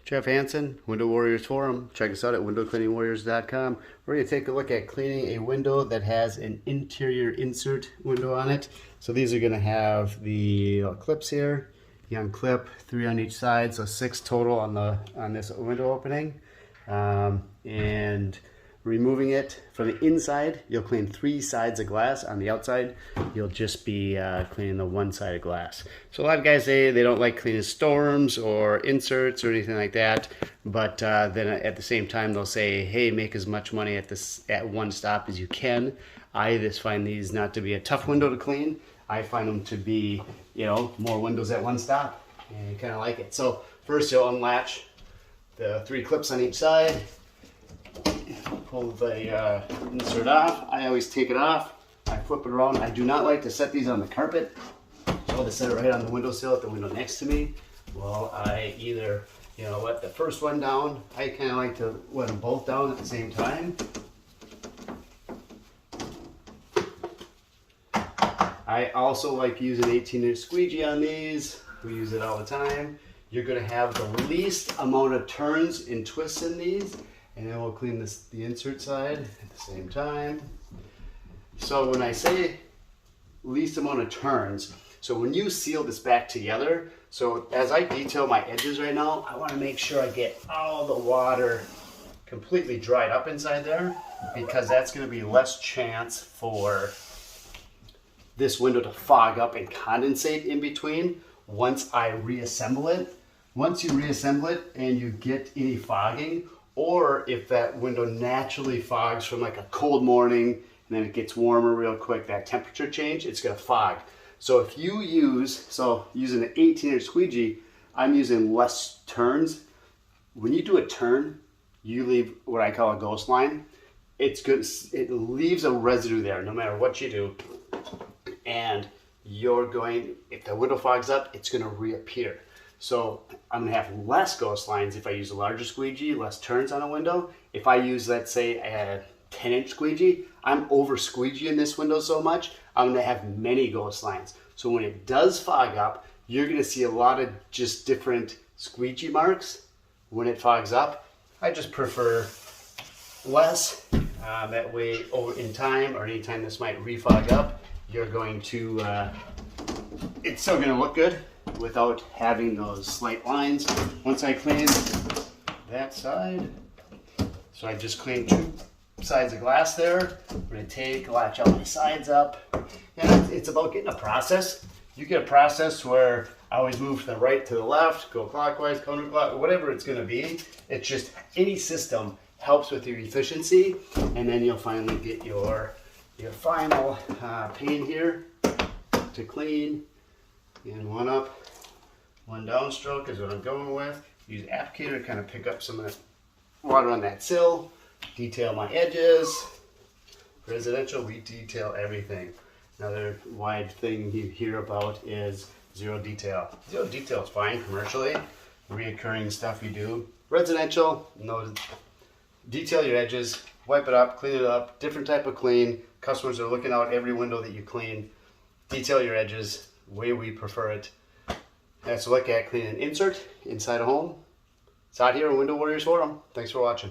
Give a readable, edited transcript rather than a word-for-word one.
Jeff Hansen, Window Warriors Forum. Check us out at windowcleaningwarriors.com. We're going to take a look at cleaning a window that has an interior insert window on it. So these are going to have the clips here. You unclip 3 on each side, so 6 total on this window opening. And removing it from the inside, you'll clean 3 sides of glass. On the outside, you'll just be cleaning the 1 side of glass. So a lot of guys say they don't like cleaning storms or inserts or anything like that, but then at the same time they'll say, hey, make as much money at one stop as you can. I just find these not to be a tough window to clean. I find them to be, more windows at one stop, and you kind of like it. So first you'll unlatch the 3 clips on each side. Pull the insert off. I always take it off. I flip it around. I do not like to set these on the carpet. So to set it right on the windowsill at the window next to me. Well, I either, let the first one down. I kind of like to let them both down at the same time. I also like using 18-inch squeegee on these. We use it all the time. You're going to have the least amount of turns and twists in these. And then we'll clean the insert side at the same time. So when I say least amount of turns, so when you seal this back together, so as I detail my edges right now, I want to make sure I get all the water completely dried up inside there, because that's going to be less chance for this window to fog up and condensate in between once I reassemble it. Once you reassemble it and you get any fogging, or if that window naturally fogs from like a cold morning and then it gets warmer real quick, that temperature change, it's gonna fog. So if you using an 18-inch squeegee, I'm using less turns. When you do a turn, you leave what I call a ghost line. It's good, it leaves a residue there no matter what you do. And if the window fogs up, it's gonna reappear. So I'm gonna have less ghost lines if I use a larger squeegee, less turns on a window. If I use, let's say, a 10-inch squeegee, I'm over squeegeeing this window so much, I'm gonna have many ghost lines. So when it does fog up, you're gonna see a lot of just different squeegee marks when it fogs up. I just prefer less. That way, in time, or anytime this might refog up, you're going to, it's still gonna look good without having those slight lines. Once I clean that side, so I just cleaned 2 sides of glass there. I'm gonna latch all my sides up. And it's about getting a process. You get a process where I always move from the right to the left, go clockwise, counterclockwise, whatever it's gonna be. It's just any system helps with your efficiency, and then you'll finally get your final pane here to clean. And 1 up, 1 down stroke is what I'm going with. Use applicator to kind of pick up some of the water on that sill. Detail my edges. Residential, we detail everything. Another wide thing you hear about is zero detail. Zero detail is fine commercially. Reoccurring stuff you do. Residential, no, detail your edges, wipe it up, clean it up, different type of clean. Customers are looking out every window that you clean. Detail your edges, way we prefer it. That's a look at cleaning an insert inside a home. It's out here at Window Warriors Forum. Thanks for watching.